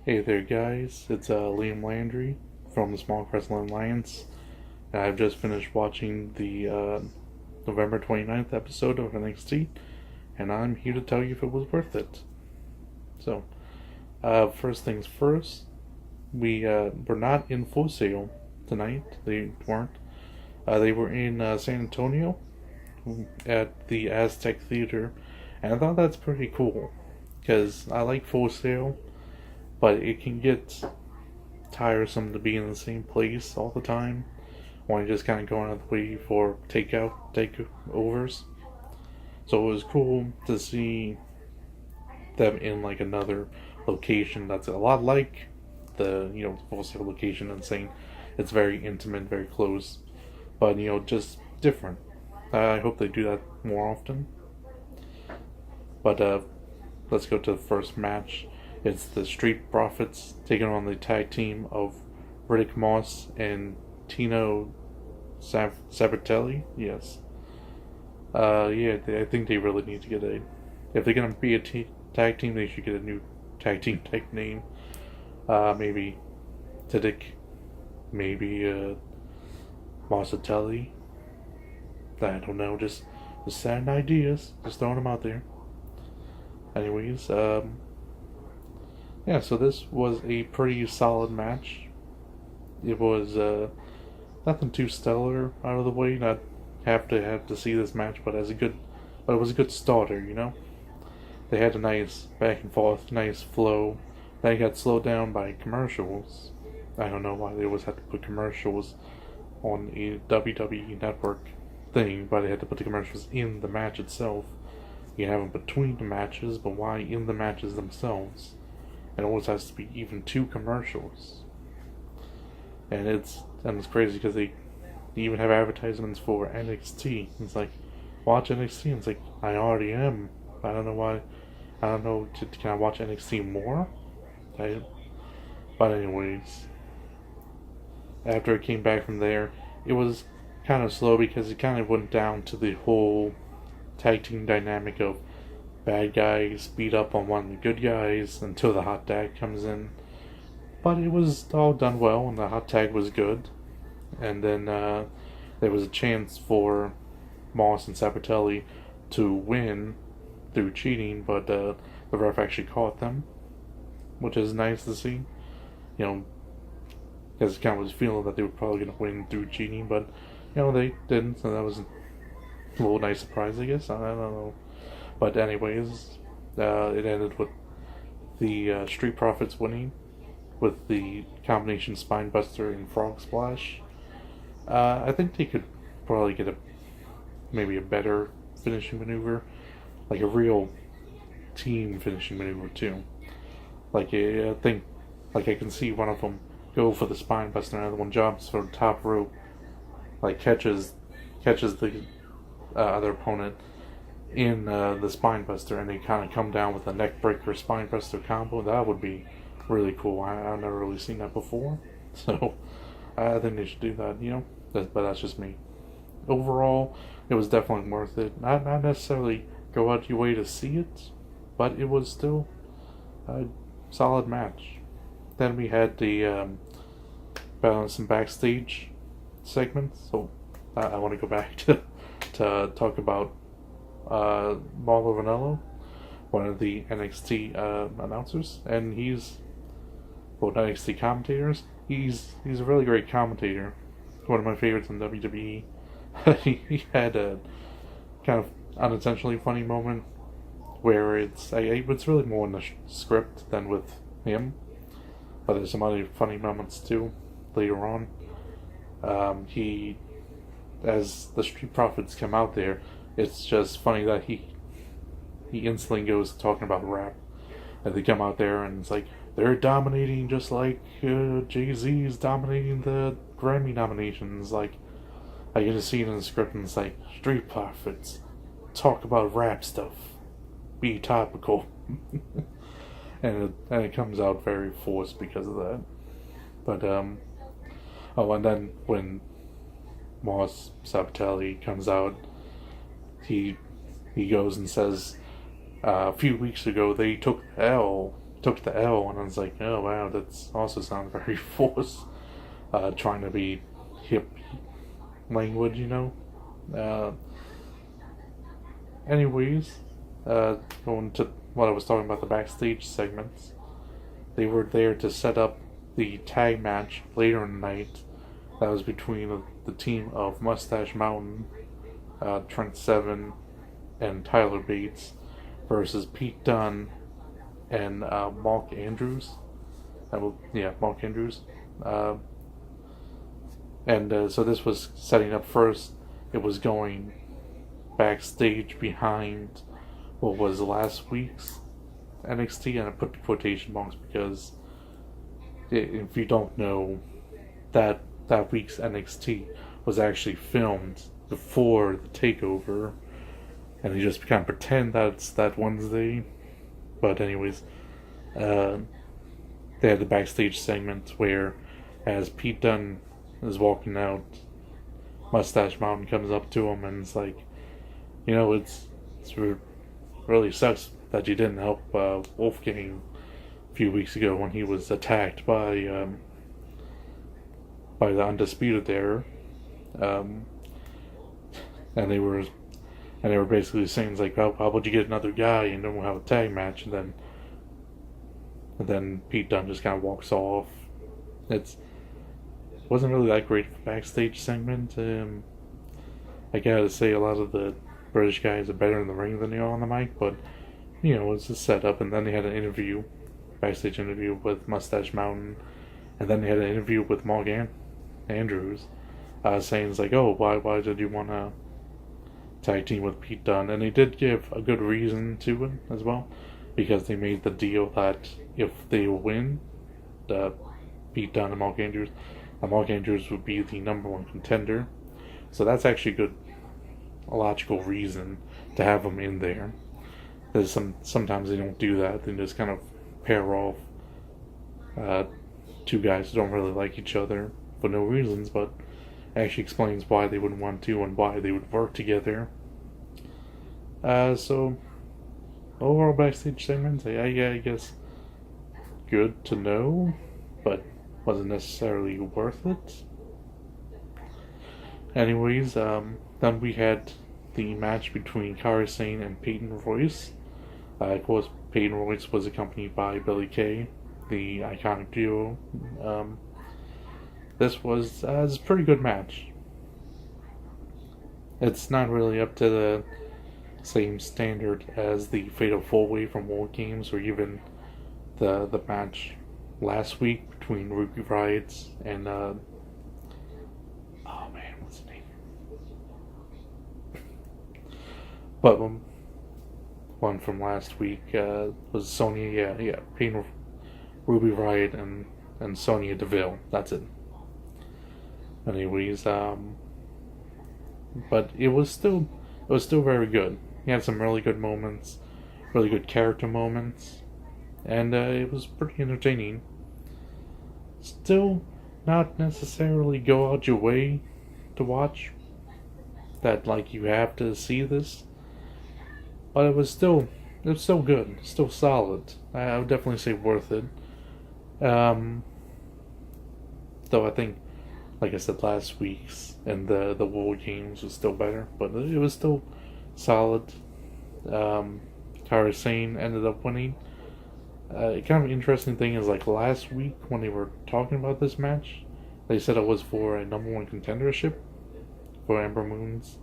Hey there, guys. It's Liam Landry from the Small Crestline Alliance. I've just finished watching the November 29th episode of NXT, and I'm here to tell you if it was worth it. So, first things first, we were not in Full Sail tonight. They weren't. They were in San Antonio at the Aztec Theater, and I thought that's pretty cool because I like Full Sail, but it can get tiresome to be in the same place all the time when you're just kind of going out the way for takeovers. So it was cool to see them in like another location that's a lot like the Full Sail location, and saying it's very intimate, very close, but just different. I hope they do that more often. But let's go to the first match. It's the Street Profits taking on the tag team of Riddick Moss and Tino Sabatelli. Yes. I think they really need to get a. If they're gonna be a tag team, they should get a new tag team type name. Maybe Tiddick. Maybe Mossatelli. I don't know. Just sad ideas. Just throwing them out there. Anyways, yeah, so this was a pretty solid match. It was nothing too stellar out of the way. Not have to see this match, but it was a good starter. They had a nice back and forth, nice flow. Then it got slowed down by commercials. I don't know why they always had to put commercials on a WWE Network thing, but they had to put the commercials in the match itself. You have them between the matches, but why in the matches themselves? It always has to be even two commercials. And it's crazy because they even have advertisements for NXT. It's like, watch NXT. And it's like, I already am. I don't know why. I don't know. Can I watch NXT more? But anyways, after it came back from there, it was kind of slow because it kind of went down to the whole tag team dynamic of bad guys beat up on one of the good guys until the hot tag comes in. But it was all done well, and the hot tag was good. And then there was a chance for Moss and Sabatelli to win through cheating, but the ref actually caught them, which is nice to see. Because it kind of was feeling that they were probably going to win through cheating, but they didn't, so that was a little nice surprise, I guess. I don't know. But anyways, it ended with the Street Profits winning with the combination Spinebuster and Frog Splash. I think they could probably get maybe a better finishing maneuver, like a real team finishing maneuver too. Like I think, like I can see one of them go for the Spinebuster, and the other one jumps for the top rope, like catches the other opponent in the Spinebuster, and they kind of come down with a neckbreaker Spinebuster combo. That would be really cool. I've never really seen that before, so I think they should do that. But that's just me. Overall, it was definitely worth it. Not necessarily go out your way to see it, but it was still a solid match. Then we had the some backstage segments. So I want to go back to talk about Marlo Vanello, one of the NXT announcers, and NXT commentators. He's a really great commentator. One of my favorites in WWE. He had a kind of unintentionally funny moment where it's really more in the script than with him, but there's some other funny moments too later on. As the Street Profits come out there, it's just funny that he instantly goes talking about rap. And they come out there and it's like, they're dominating just like Jay-Z's dominating the Grammy nominations. Like, I can just see it in the script, and it's like, Street Profits, talk about rap stuff, be topical. and it comes out very forced because of that. But and then when Moss Sabatelli comes out, he goes and says, a few weeks ago they took L took the L, and I was like, oh wow, that's also sounds very forced. Trying to be hip language, you know. Uh, anyways, going to what I was talking about, the backstage segments. They were there to set up the tag match later in the night. That was between the team of Mustache Mountain, Trent Seven, and Tyler Bates versus Pete Dunne and Mark Andrews. Mark Andrews. So this was setting up first. It was going backstage behind what was last week's NXT, and I put quotation marks because if you don't know, that week's NXT was actually filmed before the takeover, and you just kind of pretend that's that Wednesday. But anyways, they had the backstage segment where, as Pete Dunne is walking out, Mustache Mountain comes up to him and it's like, it's really sucks that you didn't help Wolfgang a few weeks ago when he was attacked by the Undisputed there, and they were basically saying, it's like, how would you get another guy and then we'll have a tag match, and then Pete Dunne just kind of walks off. It wasn't really that great of a backstage segment. I gotta say, a lot of the British guys are better in the ring than they are on the mic, but it's a setup. And then they had an backstage interview with Mustache Mountain, and then they had an interview with Mark Andrews, saying, it's like, oh, why did you want to tag team with Pete Dunne? And they did give a good reason to it as well, because they made the deal that if they win, Pete Dunne and Mark Andrews would be the number one contender. So that's actually a logical reason to have them in there. There's sometimes they don't do that. They just kind of pair off two guys who don't really like each other for no reasons, but actually explains why they would want to and why they would work together. So overall backstage segments, I guess good to know, but wasn't necessarily worth it. Anyways, then we had the match between Kairi Sane and Peyton Royce. Of course, Peyton Royce was accompanied by Billie Kay, the iconic duo. This was a pretty good match. It's not really up to the same standard as the Fatal 4-Way from War Games, or even the match last week between Ruby Riott and what's the name? But one from last week was Sonya, Peyton, Ruby Riott, and Sonya Deville. That's it. Anyways, but it was still very good. He had some really good moments, really good character moments, and it was pretty entertaining. Still, not necessarily go out your way to watch. That you have to see this, but it was still good, still solid. I would definitely say worth it. Though I think, like I said, last week's and the War Games was still better, but it was still solid. Kairi Sane ended up winning. Kind of interesting thing is, last week when they were talking about this match, they said it was for a number one contendership for Ember Moon's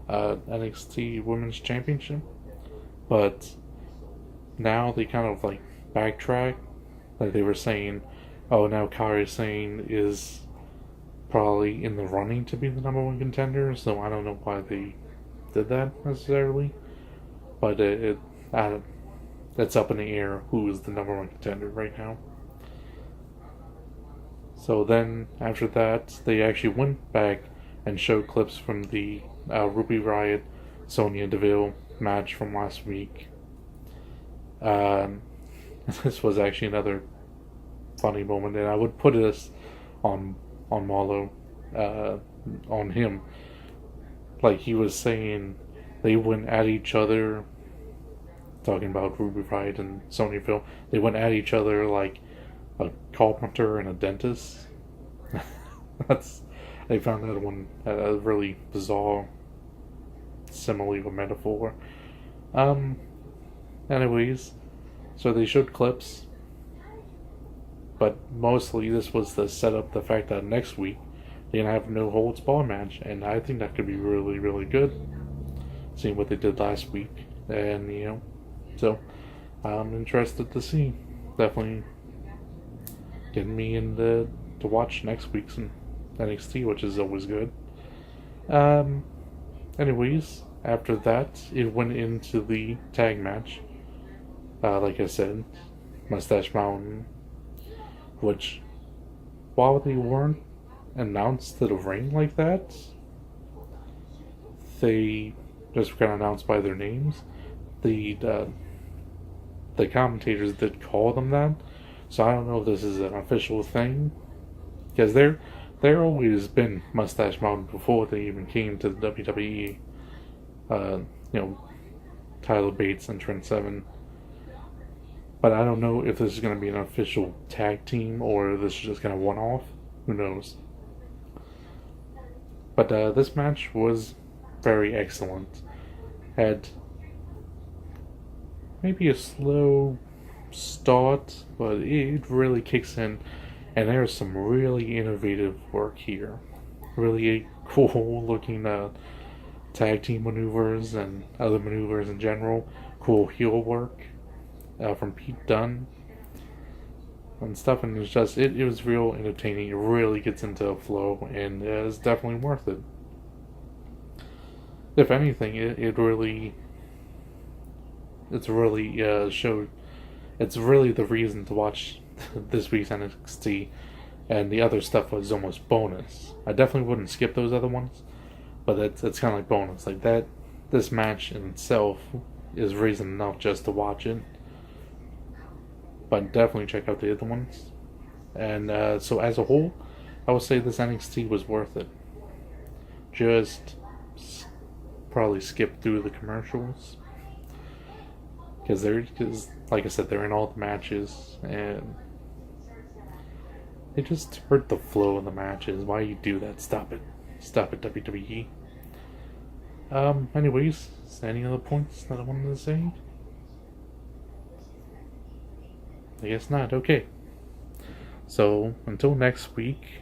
NXT Women's Championship, but now they kind of backtrack. They were saying, oh, now Kairi Sane is probably in the running to be the number one contender, so I don't know why they did that necessarily, but it's up in the air who is the number one contender right now. So then, after that, they actually went back and showed clips from the Ruby Riott, Sonya Deville match from last week. This was actually another funny moment, and I would put this on Marlo, on him. He was saying they went at each other talking about Ruby Riott and Sonya Deville. They went at each other like a carpenter and a dentist. They found that one a really bizarre simile or metaphor. Anyways, so they showed clips, but mostly this was to set up the fact that next week they're gonna have no holds barred match, and I think that could be really, really good. Seeing what they did last week, and so I'm interested to see. Definitely getting me to watch next week's NXT, which is always good. Anyways, after that, it went into the tag match. Like I said, Mustache Mountain, which, while they weren't announced to the ring like that, they just got announced by their names. The commentators did call them that, so I don't know if this is an official thing, because they're always been Mustache Mountain before they even came to the WWE. Tyler Bates and Trent Seven. But I don't know if this is going to be an official tag team or this is just going to one-off. Who knows? But this match was very excellent. Had maybe a slow start, but it really kicks in. And there's some really innovative work here. Really cool looking tag team maneuvers and other maneuvers in general. Cool heel work from Pete Dunne and stuff, and it was real entertaining. It really gets into a flow, and it's definitely worth it. If anything, it's really showed. It's really the reason to watch this week's NXT, and the other stuff was almost bonus. I definitely wouldn't skip those other ones, but it's kind of like bonus. Like that, this match in itself is reason enough just to watch it. But definitely check out the other ones. And so as a whole, I would say this NXT was worth it. Just probably skip through the commercials, because like I said, they're in all the matches, and they just hurt the flow of the matches. Why you do that? Stop it, WWE. Anyways, is there any other points that I wanted to say? I guess not. Okay. So until next week,